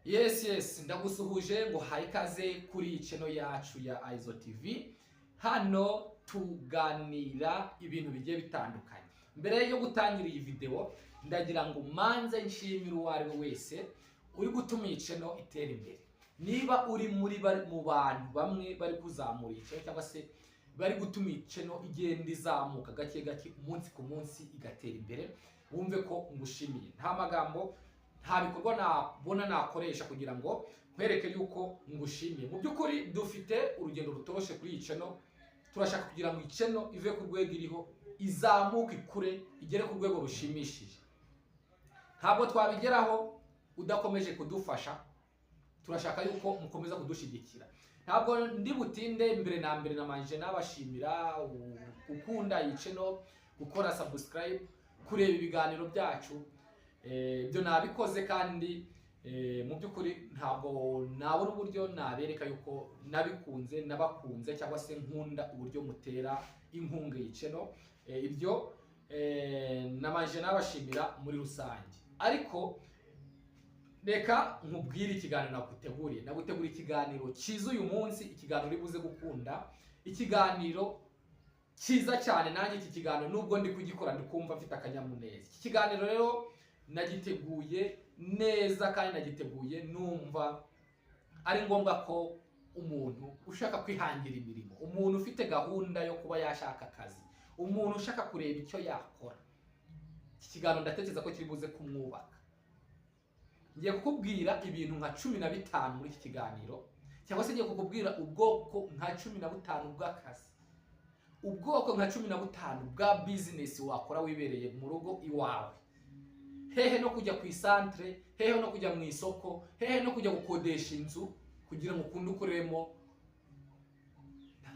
Yes, ndagusuhuje ngo haye ikaze kuri channel yacu ya Aizo TV. Hano tuganira ibintu bigiye bitandukanye. Mbere yo gutangira iyi video, ndagira ngo manze nshimire uwo ari we wese uri gutuma iyi channel itera imbere. Niba uri mu bantu bamwe bari kuzamura iyi channel cyangwa se bari gutuma iyi channel igenda izamuka gake gake umunsi ku munsi igatera imbere, wumve ko ngushimiye. Nta magambo nta bikorwa nabona nakoresha kugira ngo nkwereke yuko ngushimiye. Mu by'ukuri dufite urugendo rutoroshe kuri iyi channel. Turashaka kugira ngo iyi channel ive ku rwego iriho, izamuke ikure, igere ku rwego rushimishije. Ntabwo twabigeraho udakomeje kudufasha. Turashaka yuko mukomeza kudushigikira. Ntabwo ndi butinde, mbere na mbere namanje nabashimira ukunda iyi channel, gukora subscribe, kureba ibiganiro byacu. Ibyo nabikoze kandi mu by'ukuri ntabwo nabona uburyo nabereka yuko nabikunze, nabakunze cyangwa se nkunda uburyo mutera inkunga iyi channel. Ibyo namanje nabashimira muri rusange. Ariko reka nkubwire ikiganiro naguteguriye ikiganiro cyiza uyu munsi, ikiganiro uri buze gukunda, ikiganiro cyiza cyane. Nanjye iki kiganiro nubwo ndi kugikora ndikumva mfite akanyamuneza. Iki kiganiro rero nagiteguye neza kandi nagiteguye numva ari ngombwa ko umuntu ushaka kwihangira imirimo, umuntu ufite gahunda yo kuba yashaka akazi, umuntu ushaka kureba icyo yakora, iki kiganiro ndatekereza ko kiri buze kumwubaka. Ngiye kukubwira ibintu nka 15 muri iki kiganiro, cyangwa se ngiye kukubwira ubwoko nka 15 bw'akazi, ubwoko nka 15 bwa business wakora wibereye mu rugo iwawe. Hehe no kujya ku isantre, hehe no kujya mu isoko, hehe no kujya gukodesha inzu kugira ngo ukunde ukoremo.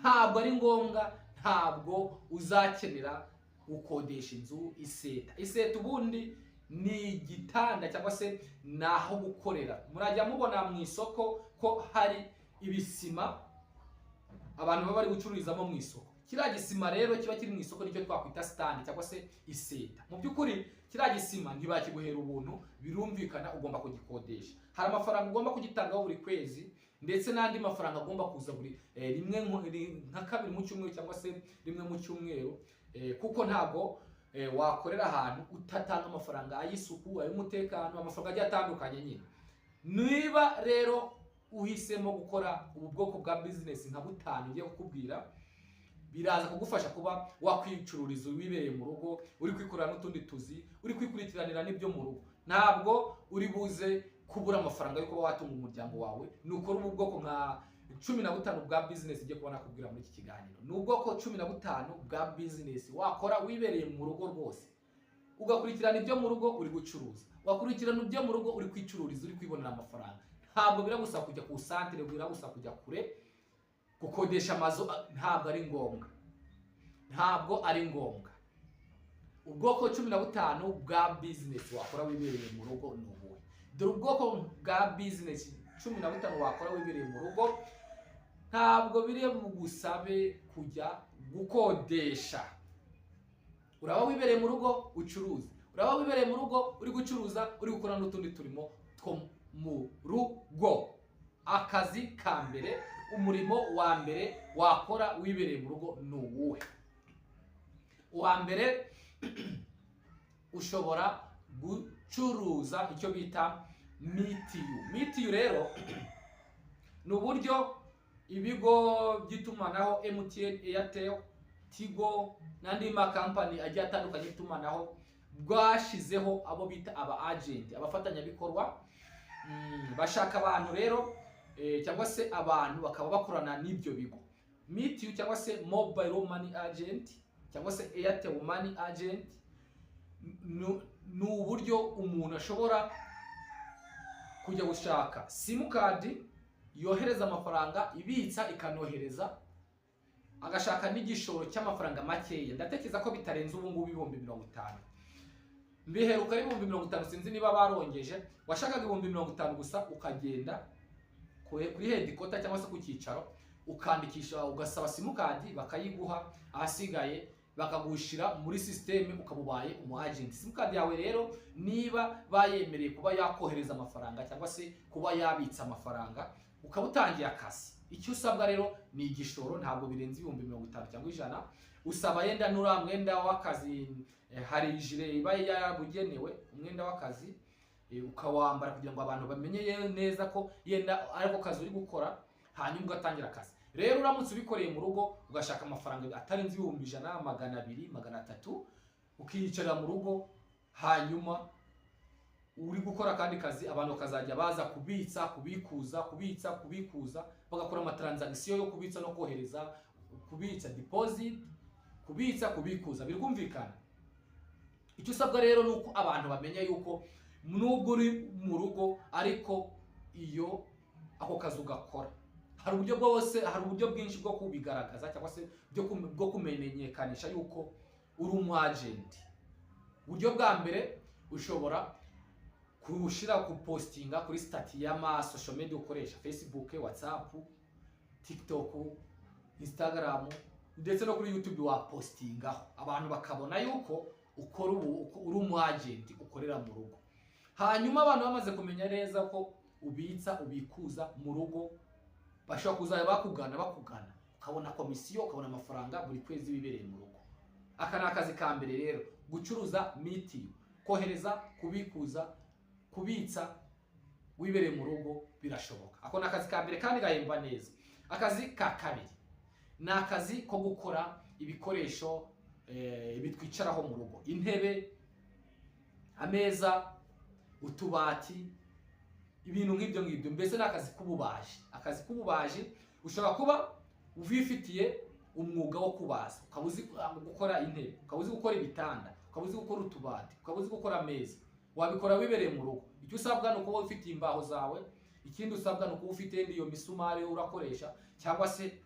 Ntabwo ari ngombwa, ntabwo uzakenera gukodesha inzu iseta. Iseta ubundi ni igitanda cyangwa se naho gukorera. Murajya mubona mu isoko ko hari ibisima abantu baba bari gucururizamo mu isoko. Kiriya gisima rero kiba kiri mu isoko nicyo twakwita stand cyangwa se iseta. Mu by'ukuri kiriya gisima ntibakiguhera ubuntu, birumvikana ugomba kugikodesha. Hari amafaranga ugomba kugitangaho buri kwezi, ndetse n'andi mafaranga agomba kuza buri rimwe nka kabiri mu cyumweru cyangwa se rimwe mu cyumweru, kuko ntabwo wakorera ahantu utatanga amafaranga ay'isuku, ay'umutekano, amafaranga agiye atandukanye nyine. Niba rero uhisemo gukora ubu bwoko bwa business nka 5 ngiye kukubwira, biraza kugufasha kuba wakwicururiza wibereye mu rugo, uri kwikorera n'utundi tuzi, uri kwikurikiranira n'ibyo mu rugo. Ntabwo uri buze kubura amafaranga yo kuba watunga umuryango wawe. Nukora ubu bwoko nka 15 bwa business ngiye kubona kubwira muri iki kiganiro. Ni ubwoko 15 bwa business wakora wibereye mu rugo rwose, ugakurikirana ibyo mu rugo uri gucuruza, wakurikirana ibyo mu rugo uri kwicururiza, uri kwibonera amafaranga. Ntabwo biragusaba kujya ku santere, biragusaba kujya kure gukodesha amazu. Ntabwo ari ngombwa, ntabwo ari ngombwa. Ubwoko 15 bwa business wakora wibereye mu rugo ni ubuhe? Dore ubwoko bwa business 15 wakora wibereye mu rugo. Ntabwo biri bugusabe kujya gukodesha. Uraba wibereye mu rugo ucuruza, uraba wibereye mu rugo uri gucuruza, uri gukora n'utundi turimo two mu rugo. Akazi ka mbere, umurimo wa mbere wakora wibereye mu rugo ni uwuhe? Uwa mbere ushobora gucuruza icyo bita mitiyu. Mitiyu rero ni uburyo ibigo by'itumanaho MTN, Airtel, Tigo n'andi makampani agiye atandukanye y'itumanaho bwashizeho abo bita aba agent, abafatanyabikorwa. Bashaka abantu rero cyangwa se abantu bakaba bakorana n'ibyo bigo. Mitiyu cyangwa se mobile money agent cyangwa se Airtel money agent ni uburyo umuntu ashobora kujya gushaka simukadi yohereza amafaranga, ibitsa ikanohereza, agashaka n'igishoro cy'amafaranga makeya. Ndatekereza ko bitarenze ubu ngubu 50,000. Mbiheruka ari 50,000, sinzi niba barongeje. Washakaga 50,000 gusa, ukagenda kuri headquarter cyangwa se ku cyicaro ukandikisha, ugasaba simukadi bakayiguha, ahasigaye bakagushira muri system ukabubaye umu agent. Simukadi yawe rero niba bayemereye kuba yakohereza amafaranga cyangwa se kuba yabitsa amafaranga ukabutangiye akazi, icyo usabwa rero ni igishoro, ntabwo birenze 50 cyangwa 100. Usaba yenda nura mwenda w'akazi, hari ijire iba yabugenewe umwenda w'akazi, ukawambara kugira ngo abantu bamenye neza ko yenda ariko kazi uri gukora, hanyuma ugatangira akazi. Rero uramutse ubikoreye mu rugo ugashaka amafaranga atarenze 100, 200, 300, ukiyicarira mu rugo, hanyuma uri gukora kandi kazi abantu bakazajya baza kubitsa, kubikuza, bagakora amatransaction yo kubitsa no kohereza, kubitsa deposit, kubikuza, birumvikana. Icyo usabwa rero nuko abantu bamenya yuko nubwo uri mu rugo ariko iyo ako kazi ugakora, hari uburyo bwinshi bwo kubigaragaza cyangwa se bwo kumenyekanisha yuko uri umu agent. Uburyo bwa mbere ushobora kupostinga kuri stati y'ama social media ukoresha, Facebook, WhatsApp, TikTok, Instagram ndetse no kuri YouTube wapostingaho, abantu bakabona yuko uri umu agent ukorera mu rugo. Hanyuma abantu bamaze kumenya neza ko ubitsa ubikuza mu rugo, bashobora kuzajya bakugana, ukabona komisiyo, ukabona amafaranga buri kwezi wibereye mu rugo. Aka ni akazi ka mbere rero, gucuruza mitiyu, kohereza, kubikuza, kubitsa wibereye mu rugo birashoboka. Ako ni akazi ka mbere kandi gahemba neza. Akazi ka kabiri ni akazi ko gukora ibikoresho bitwicaraho mu rugo, intebe, ameza, utubati, ibintu nk'ibyo. Mbese ni akazi k'ububaji. Akazi k'ububaji ushobora kuba uvifitiye umwuga wo kubaza, ukaba uzi gukora intebe, ukaba uzi gukora ibitanda, ukaba uzi gukora utubati, ukaba uzi gukora ameza, wabikora wibereye mu rugo. Icyo usabwa ni ukuba ufitiye imbaho zawe, ikindi usabwa ni ukuba ufite iyo misumari urakoresha, cyangwa se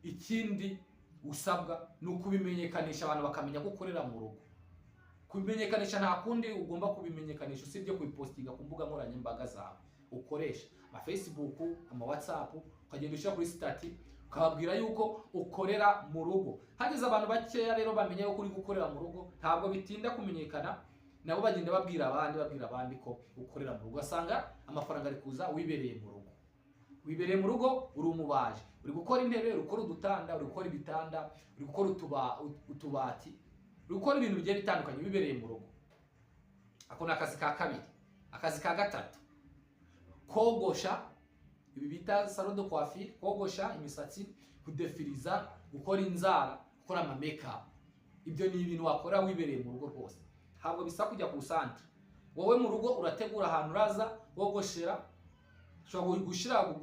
ikindi usabwa ni ukubimenyekanisha, abantu bakamenya ko ukorera mu rugo. Kubimenyekanisha nta kundi ugomba kubimenyekanisha usibye kubipostinga ku mbuga nkoranyambaga zawe ukoresha, ama Facebook, ama WhatsApp, ukagenda ushyira kuri stati ukababwira yuko ukorera mu rugo. Hageze abantu bakeya rero bamenye yuko uri gukorera mu rugo, ntabwo bitinda kumenyekana, nabo bagenda babwira abandi ko ukorera mu rugo. Asanga amafaranga ari kuza wibereye mu rugo. Wibereye mu rugo uri umubaji, uri gukora intebe, uri gukora udutanda, uri gukora ibitanda, uri gukora utubati, uri gukora ibintu bigiye bitandukanye wibereye mu rugo. Ako ni akazi ka kabiri. Akazi ka gatatu, kogosha, ibi bita salon de coiffure, kogosha imisatsi, kudefiriza, gukora inzara, gukora ama makeup. Ibyo ni ibintu wakora wibereye mu rugo rwose, ntabwo bisa kujya ku centre. Wowe mu rugo urategura ahantu uraza wogoshera, ushobora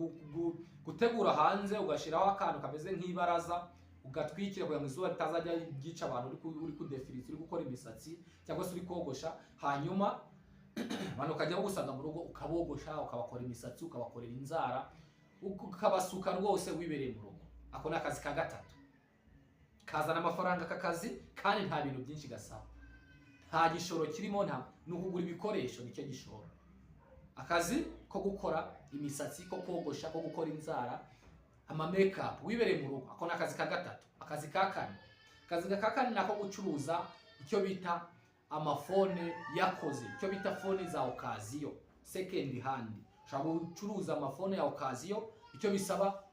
gutegura hanze ugashiraho akantu kameze nk'ibaraza, ugatwikira kugira ngo izuba ritazajya ryica abantu uri kudefiriza, uri gukora imisatsi cyangwa se uri kogosha. Hanyuma abantu ukajya bagusanga mu rugo ukabogosha, ukabakora imisatsi, ukabakorera inzara, ukabasuka rwose wibereye mu rugo. Ako ni akazi ka gatatu, kazana amafaranga aka kazi kandi nta bintu byinshi gasaba, nta gishoro kirimo, ni ukugura ibikoresho, nicyo gishoro. Akazi ko gukora imisatsi, ko kogosha, ko gukora inzara, ama makeup wibereye mu rugo. Ako ni akazi ka gatatu. Akazi ka kane, akazi ka kane nako gucuruza icyo bita amafone yakoze, icyo bita fone za occasion, second hand. Ushobora gucuruza amafone ya occasion, icyo bisaba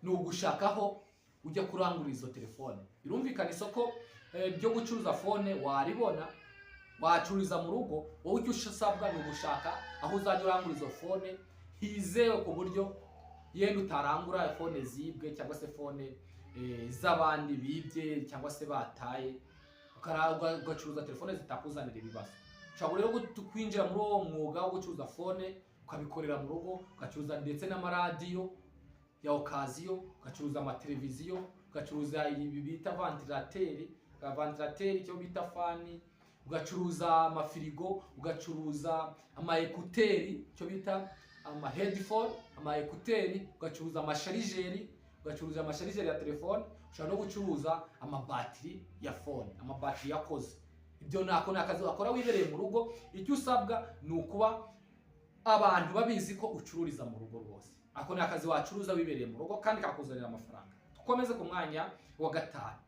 ni ugushakaho ujya kurangura izo telefone. Birumvikana isoko byo gucuruza fone waribona, wacururiza mu rugo. Wowe icyo usabwa ni ugushaka aho uzajya urangura izo fone hizewe, ku buryo yenda utarangura fone zibwe cyangwa se fone z'abandi bibye cyangwa se bataye, ugacuruza telefone zitakuzanira ibibazo. Ushobora rero kwinjira muri uwo mwuga wo gucuruza fone, ukabikorera mu rugo, ugacuruza ndetse n'amaradiyo ya occasion, ugacuruza amateleviziyo, ugacuruza ibi bita ventilateri, icyo bita fani, ugacuruza amafirigo, ugacuruza ama ekuteri, icyo bita ama headphone, ama ekuteri, ugacuruza amasharijeri, ugacuruza amasharijeri ya telefone. Ushobora no gucuruza amabatiri ya phone, amabatiri yakoze. Ibyo nako ni akazi wakora wibereye mu rugo. Icyo usabwa ni ukuba abantu babizi ko ucururiza mu rugo rwose. Ako ni akazi wacuruza wibereye mu rugo kandi kakuzanira amafaranga. Tukomeze ku mwanya wa gatanu.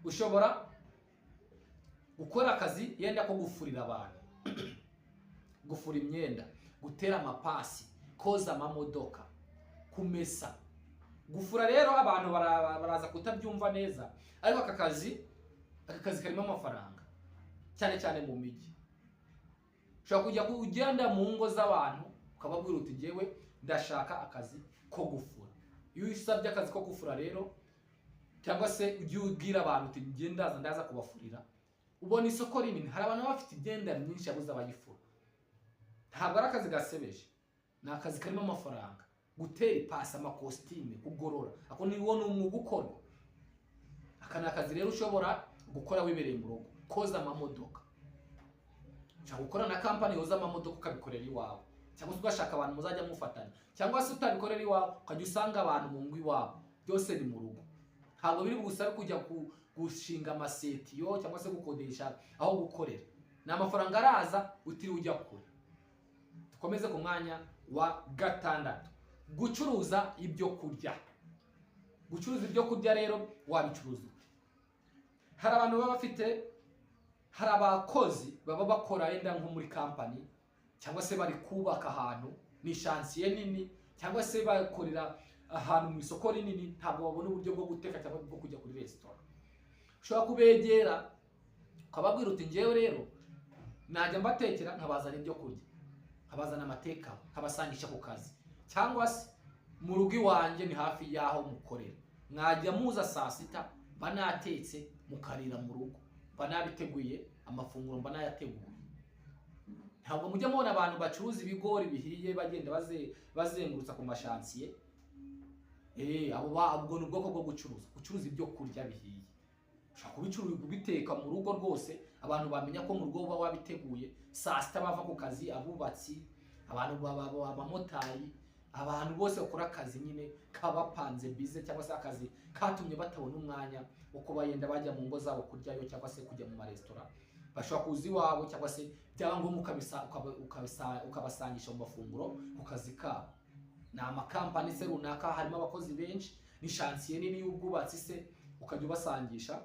ushobora gukora akazi yenda ko gufurira abantu, gufura imyenda, gutera amapasi, koza amamodoka, kumesa. Gufura rero abantu baraza kutabyumva neza, ariko aka kazi karimo amafaranga cyane cyane mu mijyi. Ushobora kujya kugenda mu ngo z'abantu ukababwira uti ngewe ndashaka akazi ko gufura. Iyo usabye akazi ko gufura rero, cyangwa se ujye ubwira abantu uti ngiye ndaza kubafurira, ubona isoko rinini. Hari abantu bafite imyenda myinshi yabuze abayifura. Ntabwo ari akazi gasebeje, ni akazi karimo amafaranga. Gutera ipasi, amakositime, kugorora, ako ni wo n'umwuga ukora. Aka ni akazi rero ushobora gukora wibereye mu rugo. Koza amamodoka, cyangwa gukora na kampani yoza amamodoka ukabikorera iwawe, cyangwa se ugashaka abantu muzajya mufatanya, cyangwa se utabikorera iwawe ukajya usanga abantu mu ngo iwabo. Byose ni mu rugo. Ntabwo biri bugusabe kujya gushinga amasetiyo cyangwa se gukodesha aho gukorera. Ni amafaranga araza utiriwe ujya kure. Dukomeze ku mwanya wa 6, gucuruza ibyo kurya. Gucuruza ibyo kurya rero wabicuruza. Hari abantu baba bafite, hari abakozi baba bakora yenda nko muri company, cyangwa se bari kubaka ahantu ni chantier nini, cyangwa se bakorera ahantu mu isoko rinini, ntabwo babona uburyo bwo guteka cyangwa bwo kujya kuri restaurant. Ushobora kubegera ukababwira uti ngewe rero najya mbatekera nkabazana ibyo kurya, nkabazana amateka, nkabasangisha ku kazi, cyangwa se mu rugo iwanjye ni hafi yaho mukorera, mwajya muza saa sita banatetse mukarira mu rugo, banabiteguye amafunguro banayateguye. Ntabwo mujya mubona abantu bacuruza ibigori bihiye bagenda bazengurutsa ku mashansiye. Ubwo ni ubwoko bwo gucuruza ibyo kurya bihiye. Ushobora kubicuruza kubiteka mu rugo rwose, abantu bamenya ko mu rugo uba wabiteguye. Saa sita bava ku kazi, abubatsi, abantu abamotari, abantu bose bakora akazi nyine kabapanze bize, cyangwa se akazi katumye batabona umwanya wo kuba yenda bajya mu ngo zabo kuryayo cyangwa se kujya mu maresitora. Bashobora kuza iwabo cyangwa se byaba ngombwa ukabasangisha mu mafunguro ku kazi kabo. Ni amakampani se runaka, harimo abakozi benshi, ni chantier nini y'ubwubatsi se, ukajya ubasangisha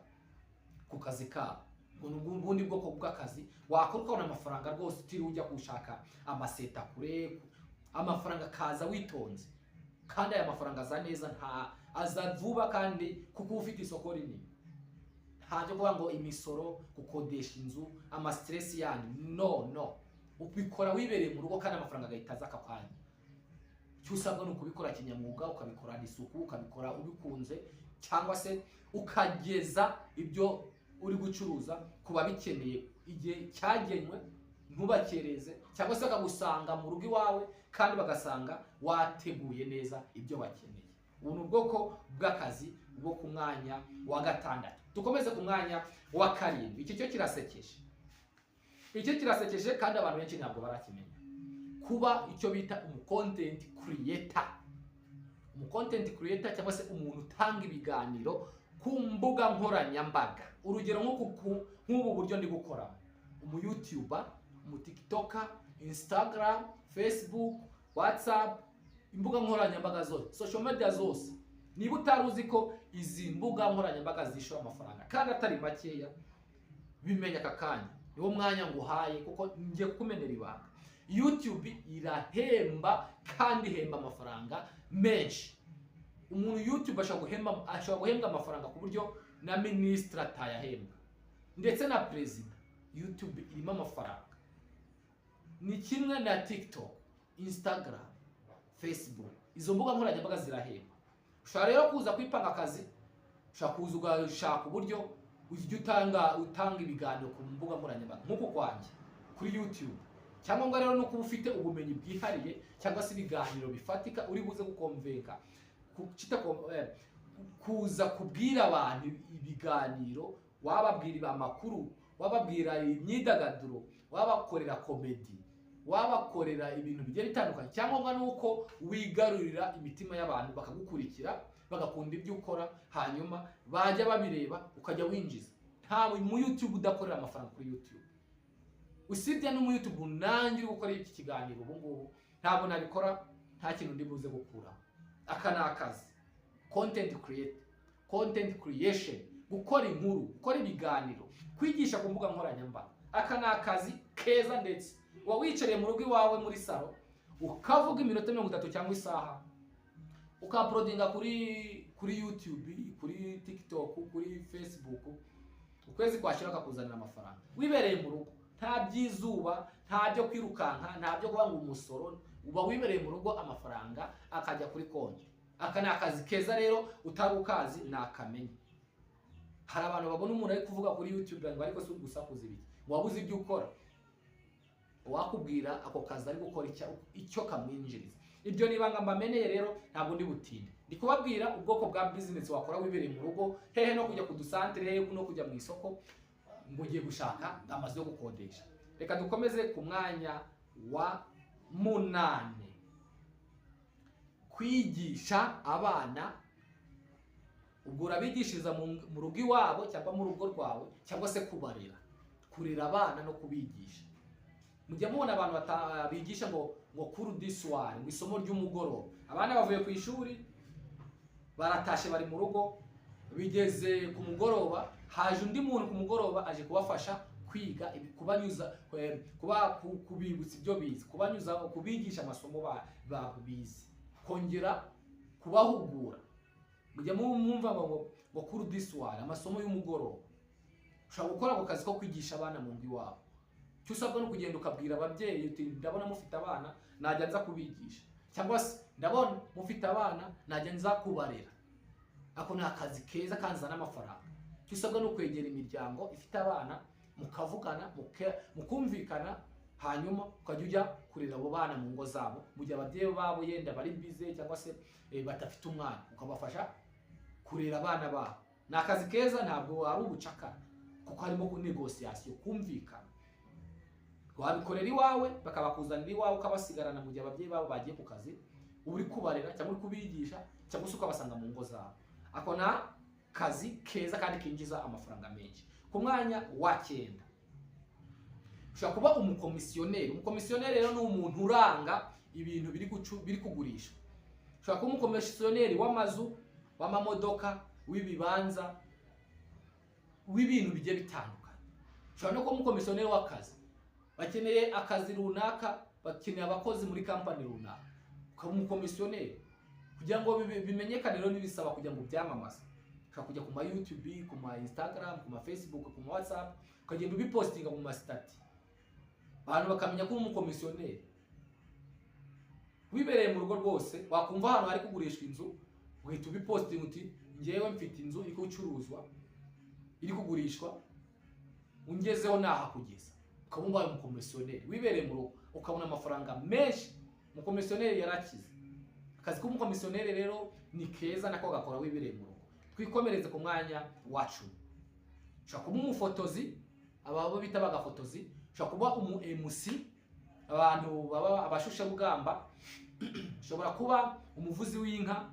ku kazi kabo. Ubundi bwoko bw'akazi wakora ukabona amafaranga rwose utiriwe ujya gushaka amaseta kure. Amafaranga kaza witonze, kandi aya mafaranga aza neza, aza vuba kandi kuko ufite isoko rinini. Ntabyo kuvuga ngo imisoro, gukodesha inzu, ama stress yani, no. Ubikora wibereye mu rugo kandi amafaranga agahita aza akakanya. Cyo usabwa ni ukubikora kinyamwuga, ukabikora isuku, ukabikora ubikunze, cyangwa se ukageza ibyo uri gucuruza kuba bikeneye igihe cyagenywe, ntubakereze, cyangwa se bakagusanga mu rugo iwawe kandi bagasanga wateguye neza ibyo bakeneye. Ubu ni ubwoko bw'akazi bwo ku mwanya wa 6. Dukomeze ku mwanya wa 7. Iki cyo kirasekeje. Icyo kirasekeje kandi abantu benshi ntabwo barakimenya. Kuba icyo bita content creator. Content creator cyangwa se umuntu utanga ibiganiro ku mbuga nkoranyambaga. Urugero nk'ubu buryo ndi gukora. YouTuber, TikToker, Instagram, Facebook, WhatsApp, imbuga nkoranyambaga zose, social media zose. Niba utaruzi ko izi mbuga nkoranyambaga zishora amafaranga kandi atari makeya, bimenya aka kanya. Niwo mwanya nguhaye kuko ngiye kukumenera ibanga. YouTube irahemba kandi ihemba amafaranga menshi. Umuntu YouTube ashobora guhembwa amafaranga ku buryo na ministre atayahembwa, ndetse na president. YouTube irimo amafaranga. Ni kimwe na TikTok, Instagram, Facebook. Izo mbuga nkoranyambaga zirahemba. Ushobora rero kuza kwipanga akazi, ushobora kuza ugashaka uburyo ujya utanga ibiganiro ku mbuga nkoranyambaga nk'uko kwanjye kuri YouTube. Cyangwa ngo rero nuko ufite ubumenyi bwihariye cyangwa se ibiganiro bifatika uri buze gukonvenka kuza kubwira abantu ibiganiro, wababwira amakuru, wababwira imyidagaduro, wabakorera comedy, wabakorera ibintu bigiye bitandukanye. Cyangwa nuko wigarurira imitima y'abantu bakagukurikira, bagakunda ibyo ukora, hanyuma bajya babireba ukajya winjiza. Ntawe mu YouTube udakorera amafaranga kuri YouTube. Usibye no mu YouTube nanjye uri gukora iki kiganiro ubu ngubu, ntabwo nabikora nta kintu ndi buze gukura. Aka ni akazi. Content creation gukora inkuru, gukora ibiganiro, kwigisha ku mbuga nkoranyambaga. Aka ni akazi keza, ndetse uba wicariye mu rugo iwawe muri salo ukavuga iminota 30 cyangwa isaha, ukauploadinga kuri YouTube, kuri TikTok, kuri Facebook, ukwezi kwashira akakuzanira amafaranga wibereye mu rugo. Nta by'izuba, nta byo kwirukanka, nta byo kuba ngo umusoro, uba wibereye mu rugo amafaranga akajya kuri konti. Aka ni akazi keza rero, utari ukazi nakamenye. Hari abantu babona umuntu ari kuvuga kuri YouTube ngo ariko si gusakuza ibiki, wabuze ibyo ukora, wakubwira ako kazi ari gukora icyo kamwinjiriza. Ibyo nibanga mbameneye rero, ntabwo ndi butinde. Ndi kubabwira ubwoko bwa business wakora wibereye mu rugo, hehe no kujya ku dusantere, hehe no kujya mu isoko ngo ugiye gushaka amazu yo gukodesha. Reka dukomeze ku mwanya wa 8. Kwigisha abana. Ubwo urabigishiriza mu rugo iwabo cyangwa mu rugo rwawe, cyangwa se kubarera, kurera abana no kubigisha. Mujya mubona abantu bigisha ngo cours du soir, ngo isomo ry'umugoroba. Abana bavuye ku ishuri, baratashe bari mu rugo, bigeze ku mugoroba, haje undi muntu ku mugoroba aje kubafasha kwiga, kubanyuza, kubibutsa ibyo bize, kubanyuza, kubigisha amasomo bize, kongera kubahugura. Mujya mwumva ngo cours du soir, amasomo y'umugoroba. Ushobora gukora ako kazi ko kwigisha abana mu ngo iwabo. Cyo usabwa no kugenda ukabwira ababyeyi uti ndabona mufite abana, najya nza kubigisha, cyangwa se ndabona mufite abana, najya nza kubarera. Ako ni akazi keza kanzana amafaranga. Cyo usabwa no kwegera imiryango ifite abana, mukavugana, mukumvikana, hanyuma ukajya ujya kurera abo bana mu ngo zabo, mu gihe ababyeyi babo yenda bari bize cyangwa se batafite umwana, ukabafasha kurera abana babo. Ni akazi keza, ntabwo ari ubucakara, kuko harimo negotiation, kumvikana. Wabikorera iwawe, bakabakuzanira iwawe, ukabasigarana mu gihe ababyeyi babo bagiye ku kazi, uri kubarera cyangwa uri kubigisha, cyangwa se ukabasanga mu ngo zabo. Ako na kazi keza kandi kinjiza amafaranga menshi. Ku mwanya wa 9, ushobora kuba umukomisiyoneri. Umukomisiyoneri rero ni umuntu uranga ibintu biri kugurishwa. Ushobora kuba umukomisiyoneri w'amazu, w'amamodoka, w'ibibanza, w'ibintu bigiye bitandukanye. Ushobora no kuba umukomisiyoneri w'akazi. Bakeneye akazi runaka, bakeneye abakozi muri kampani runaka, ukaba umukomisiyoneri. Kugira ngo bimenyekane rero nibisaba kugira ngo byamamaze. Ushobora kujya ku ma YouTube, ku ma Instagram, ku ma Facebook, ku ma WhatsApp, ukagenda ubipostinga mu ma stati, abantu bakamenya ko uri umukomisiyoneri. Wibereye mu rugo rwose, wakumva ahantu hari kugurishwa inzu, uhita ubipostinga uti ngewe mfite inzu iri gucuruzwa, iri kugurishwa, ungezeho naha kugeza. Ukaba umbaye umukomisiyoneri wibereye mu rugo, ukabona amafaranga menshi. Umukomisiyoneri yarakize. Akazi k'umukomisiyoneri rero ni keza, nako gakora wibereye mu rugo. Twikomereze ku mwanya wa 10. Ushobora kuba umufotozi, ababo bita bagafotozi. Ushobora kuba MC, abantu baba abashusha rugamba. Ushobora kuba umuvuzi w'inka.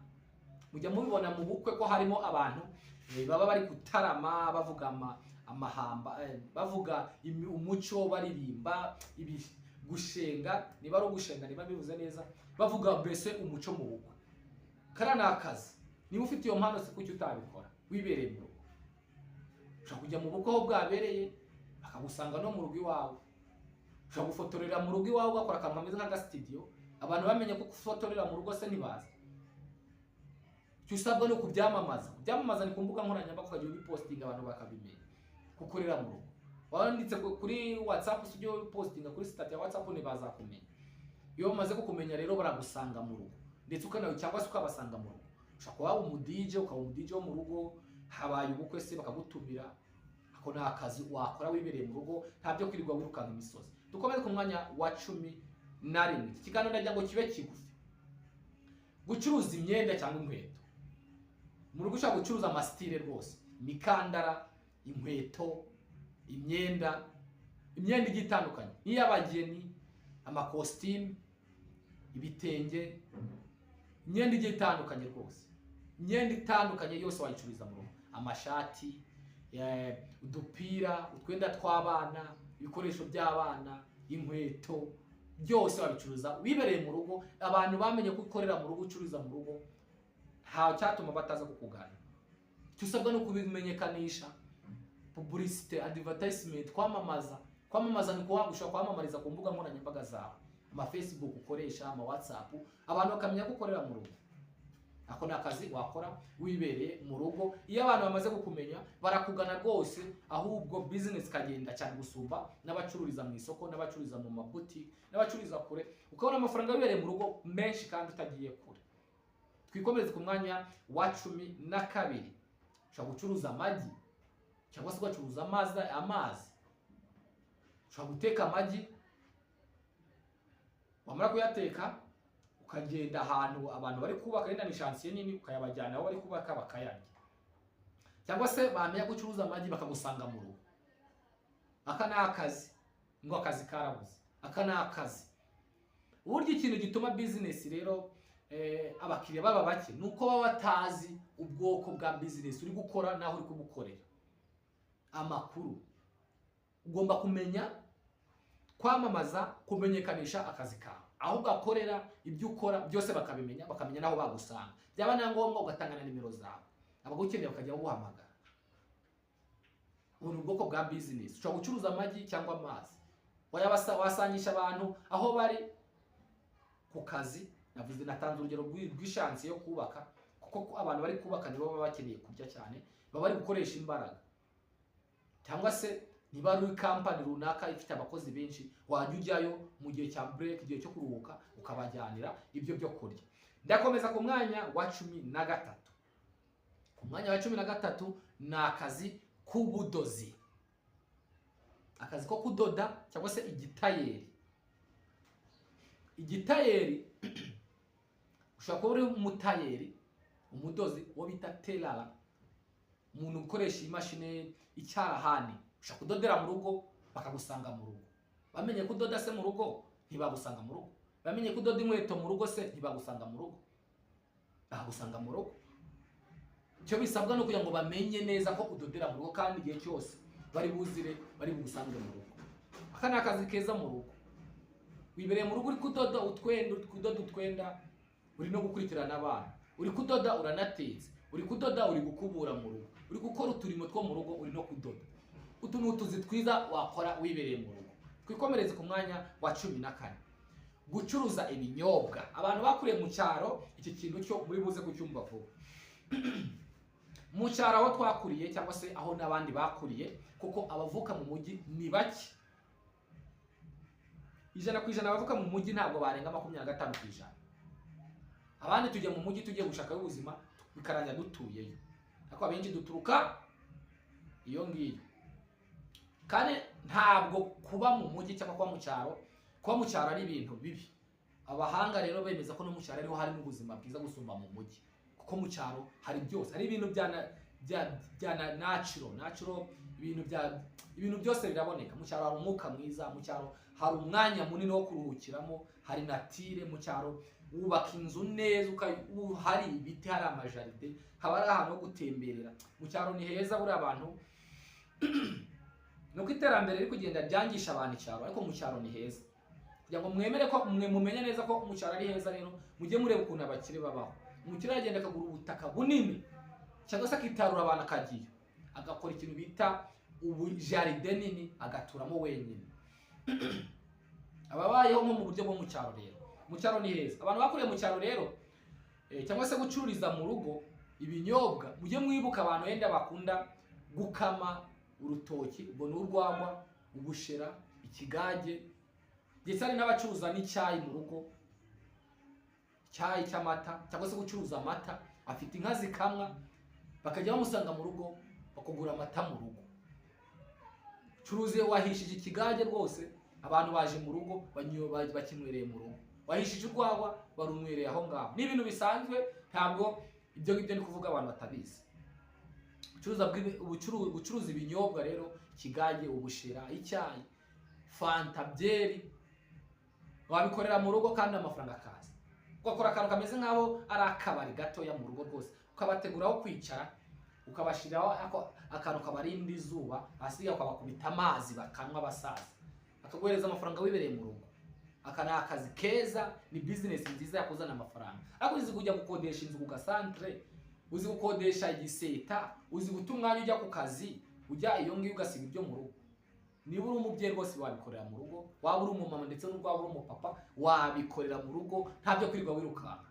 Mujya mubibona mu bukwe ko harimo abantu baba bari gutarama, bavuga amahamba, bavuga umuco, baririmba gushenga, niba ari ugushenga, niba bivuze neza, bavuga mbese umuco mu bukwe. Kara ni akazi. Niba ufite iyo mpano, se kuki utabikora wibereye mu rugo? Ushobora kujya mu bukwe aho bwabereye, bakagusanga no mu rugo iwawe. Ushobora gufotorera mu rugo iwawe, ugakora akantu kameze nk'aga studio, abantu bamenye ko gufotorera mu rugo se ntibazi. Cyo usabwa no kubyamamaza. Kubyamamaza ni ku mbuga nkoranyambaga, ukajya ubipostinga abantu bakabimenya. Kukorera mu rugo. Wanditse kuri WhatsApp, ujye upostinga kuri stat ya WhatsApp, ntibazakumenya. Iyo bamaze kukumenya rero baragusanga mu rugo, ndetse ukanawe cyangwa se ukabasanga mu rugo. Ushobora kuba umu-DJ, ukaba umu-DJ wo mu rugo, habaye ubukwe se bakagutumira. Ako ni akazi wakora wibereye mu rugo, nta byo kwirirwa wirukanka imisozi. Dukomeze ku mwanya wa 11. Ikiganiro ndagira ngo kibe kigufi. Gucuruza imyenda cyangwa inkweto. Mu rugo ushaka gucuruza amastile rwose, imikandara, inkweto, imyenda igiye itandukanye, n'iy'abageni, amakositimu, ibitenge, imyenda igiye itandukanye rwose. Imyenda itandukanye yose wayicururiza mu rugo. Amashati, udupira, utwenda tw'abana, ibikoresho by'abana, inkweto, byose wabicuruza wibereye mu rugo. Abantu bamenye ko ukorera mu rugo, ucururiza mu rugo, nta cyatuma bataza kukugana. tusabwa no kubimenyekanisha, publicity, advertisement, kwamamaza ni kuhagusha kwamamariza ku mbuga nkoranyambaga zawe, Facebook ukoresha, WhatsApp, abantu bakamenya ko ukorera mu rugo. Ako ni akazi wakora wibereye mu rugo. Iyo abantu bamaze kukumenya barakugana rwose, ahubwo business kagenda cyane gusumba n'abacururiza mu isoko, n'abacururiza mu maboutique, n'abacururiza kure, ukabona amafaranga wibereye mu rugo menshi kandi utagiye kure. Twikomereze ku mwanya wa 12. Ushobora gucuruza amagi cyangwa se ugacuruza amazi. Ushobora guteka amagi, wamara kuyateka ukagenda ahantu abantu bari kubaka, yenda ni chantier nini, ukayabajyana aho bari kubaka bakayarya. Cyangwa se bamenya gucuruza amagi bakagusanga mu rugo. Aka ni akazi, ngo akazi karabuze. Aka ni akazi. Uburyo ikintu gituma business rero abakiriya baba bake nuko baba batazi ubwoko bwa business uri gukora naho uri kubukorera. Amakuru ugomba kumenya, kwamamaza, kumenyekanisha akazi kawe, aho ugakorera, ibyo ukora byose bakabimenya, bakamenya naho bagusanga. Byaba na ngombwa ugatanga na nimero zawe, abagukeneye bakajya guhamagara. Ubu ubwoko bwa business. Ushobora gucuruza amagi cyangwa amazi, wasangisha abantu aho bari ku kazi. Navuze natanze urugero rw'ishansi yo kubaka, kuko abantu bari kubaka nibo baba bakeneye kurya cyane, baba bari gukoresha imbaraga. Cyangwa se niba ari company runaka ifite abakozi benshi, wajya ujyayo mu gihe cya break, igihe cyo kuruhuka, ukabajyanira ibyo byo kurya. Ndakomeza ku mwanya wa 13. Ku mwanya wa 13 ni akazi k'ubudozi. Akazi ko kudoda cyangwa se igitayeri. Igitayeri ushobora kuba uri umutayeri, umudozi wo bita telala, umuntu ukoresha imashini icyarahani. Ushobora kudodera mu rugo bakagusanga mu rugo. Bamenye kudoda se mu rugo ntibagusanga mu rugo. Bamenye kudoda inkweto mu rugo se ntibagusanga mu rugo. Bagusanga mu rugo. Cyo bisabwa no kugira ngo bamenye neza ko udodera mu rugo, kandi igihe cyose bari buzire, bari bugusange mu rugo. Aka ni akazi keza mu rugo. Wibereye mu rugo uri kudoda utwenda, uri no gukurikirana abana. Uri kudoda uranatetse. Uri kudoda uri gukubura mu rugo. Uri gukora uturimo two mu rugo, uri no kudoda. Utu ni utuzi twiza wakora wibereye mu rugo. Twikomereze ku mwanya wa 14. Gucuruza ibinyobwa. Abantu bakuriye mu cyaro, iki kintu cyo muri buze kucyumva vuba. Mu cyaro aho twakuriye cyangwa se aho n'abandi bakuriye, kuko abavuka mu mujyi ni bake. 100% abavuka mu mujyi ntabwo barenga 25%. Abandi tujya mu mujyi tugiye gushaka ubuzima, bikaranja dutuyeyo. Ariko abenshi duturuka iyo ngiyo. Kandi ntabwo kuba mu mujyi cyangwa kuba mu cyaro ari ibintu bibi. Abahanga rero bemeza ko no mu cyaro ariho harimo ubuzima bwiza gusumba mu mujyi, kuko mu cyaro hari byose, hari ibintu bya natural, ibintu byose biraboneka. Mu cyaro hari umwuka mwiza, mu cyaro hari umwanya munini wo kuruhukiramo, hari natire. Mu cyaro wubaka inzu neza, hari ibiti, hari amajaride, haba ari ahantu ho gutemberera. Mu cyaro ni heza, buri abantu nuko iterambere riri kugenda ryangisha abantu icyaro, ariko mu cyaro ni heza. Kugira ngo mwemere ko mumenye neza ko mu cyaro ari heza, rero mujye mureba ukuntu abakire babaho. Umukire agenda akagura ubutaka bunini, cyangwa se akitarura abantu akagiye, agakora ikintu bita ubujaride nini, agaturamo wenyine. Ababayeho nko mu buryo bwo mu cyaro rero. Mu cyaro ni heza. Abantu bakuriye mu cyaro rero, cyangwa se gucururiza mu rugo ibinyobwa, mujye mwibuka abantu yenda bakunda gukama urutoki, ubwo n'urwagwa, ubushera, ikigage, ndetse hari n'abacuruza n'icyayi mu rugo, icyayi cy'amata, cyangwa se gucuruza amata. Afite inka zikamwa, bakajya bamusanga mu rugo bakugura amata mu rugo. Curuze wahishije ikigage rwose, abantu baje mu rugo bakinywereye mu rugo. Wahishije urwagwa, barumwereye aho ngaho. Ni ibintu bisanzwe, ntabwo ibyo ngibyo ni kuvuga abantu batabizi. Gucuruza ibinyobwa rero, ikigage, ubushera, icyayi, fanta, byeri, wabikorera mu rugo kandi amafaranga akaza. Ugakora akantu kameze nkaho ari akabari gatoya mu rugo rwose, ukabateguraho kwicara, ukabashiraho akantu kabarinda izuba, hasi ukabakubita amazi bakanywa basaza, akaguhereza amafaranga wibereye mu rugo. Aka ni akazi keza, ni business nziza yakuzana amafaranga. Ariko izi kujya gukodesha inzu ku gasantre, uzi gukodesha igiseta, uzi guta umwanya ujya ku kazi, ujya iyo ngiyo ugasiga ibyo mu rugo. Niba uri umubyeyi rwose wabikorera mu rugo, waba uri umumama ndetse n'ubwo waba uri umupapa wabikorera mu rugo, ntabyo kwirirwa wirukanka.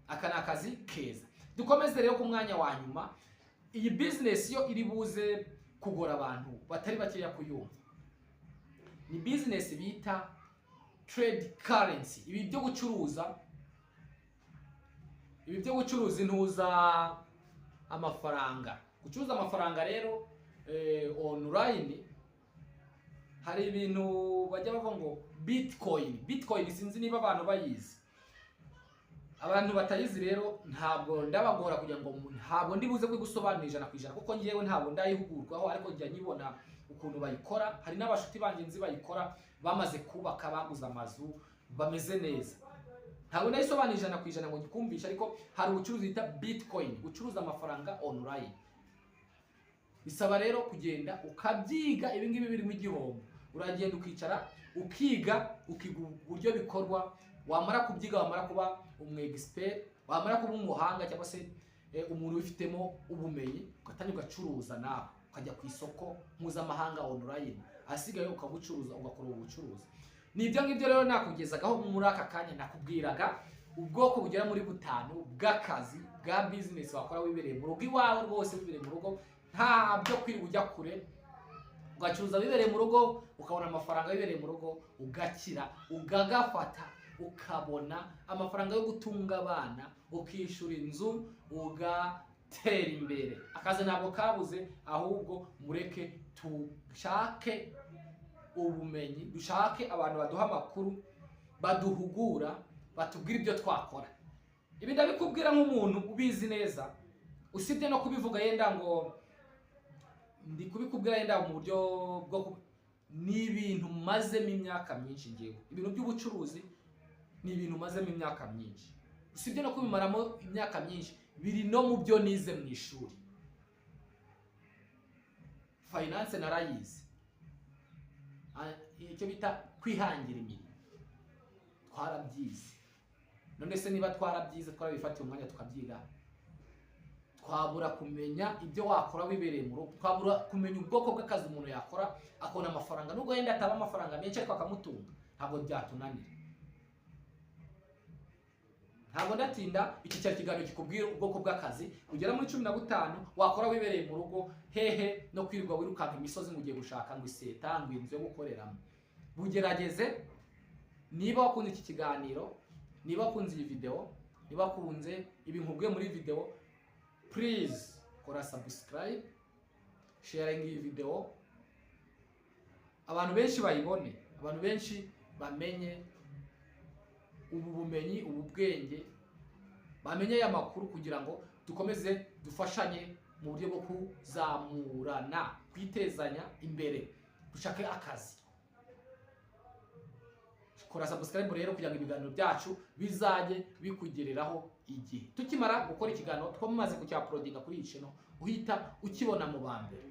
Aka ni akazi keza. Dukomeze rero ku mwanya wa nyuma. Iyi business yo iri buze kugora abantu batari bakeya kuyumva. Ni business bita trade currency. Ibi byo gucuruza intuza amafaranga. Gucuruza amafaranga rero online, hari ibintu bajya bavuga ngo Bitcoin sinzi niba abantu bayizi. Abantu batayizi rero ntabwo ndabagora kugira ngo ntabwo ndibuze gusobanura 100% kuko ngiyewe ntabwo ndayihugurwaho, ariko njya nyibona ukuntu bayikora. Hari n'abashuti bangenzi bayikora bamaze kubaka, baguza amazu, bameze neza. Ntabwo ndayisobanura 100% ngo ngikumvisha, ariko hari ubucuruzi bita Bitcoin, gucuruza amafaranga online. Bisaba rero kugenda ukabyiga. Ibi ngibi birimo igihombo. Uragenda ukicara ukiga uburyo bikorwa, wamara kubyiga, wamara kuba expert, wamara kuba umuhanga cyangwa se umuntu wifitemo ubumenyi, ugatangira ugacuruza nawe, ukajya ku isoko mpuzamahanga online, asigaye ukabucuruza, ugakora ubucuruzi. Nibyo ngibyo rero nakugezagaho muri aka kanya. Nakubwiraga ubwoko bugera muri 5 bw'akazi bwa business wakora wibereye mu rugo iwawe, rwose wibereye mu rugo, nta byo kwirirwa ujya kure. Ugacuruza wibereye mu rugo, ukabona amafaranga wibereye mu rugo, ugakira, ugagafata, ukabona amafaranga yo gutunga abana, ukishyura inzu, ugatera imbere. Akazi ntabwo kabuze, ahubwo mureke dushake ubumenyi, dushake abantu baduha amakuru, baduhugura, batubwira ibyo twakora. Ibi ndabikubwira nk'umuntu ubizi neza, usibye no kubivuga yenda ngo ndi kubikubwira yenda mu buryo bwo n'ibintu mazemo imyaka myinshi. Ngewe ibintu by'ubucuruzi ni ibintu mazemo imyaka myinshi, usibye no kubimaramo imyaka myinshi, biri no mu byo nize mu ishuri. Finance narayize, icyo bita kwihangira imirimo twarabyize. None se niba twarabyize, twarabifatiye umwanya tukabyiga, twabura kumenya ibyo wakora wibereye mu rugo, twabura kumenya ubwoko bw'akazi umuntu yakora akona amafaranga, nubwo yenda ataba amafaranga menshi ariko akamutunga, ntabwo byatunanira. Ntabwo ndatinda, iki cyari kiganiro kikubwira ubwoko bw'akazi ugera muri 15 wakora wibereye mu rugo, hehe no kwirirwa wirukanka imisozi ngo ugiye gushaka ngo iseta ngo inzu yo gukoreramo. Bugerageze. Niba wakunze iki kiganiro, niba wakunze iyi video, niba wakunze ibi nkubwiye muri video, please kora subscribe, sharing iyi video, abantu benshi bayibone, abantu benshi bamenye ubu bumenyi, ubu bwenge, bamenye aya makuru, kugira ngo dukomeze dufashanye mu buryo bwo kuzamurana, kwitezanya imbere, dushake akazi. Kora subscribe rero kugira ngo ibiganiro byacu bizajye bikugereraho igihe tukimara gukora ikiganiro twamaze kucyauploadinga kuri iyi channel, uhita ukibona mu bambere.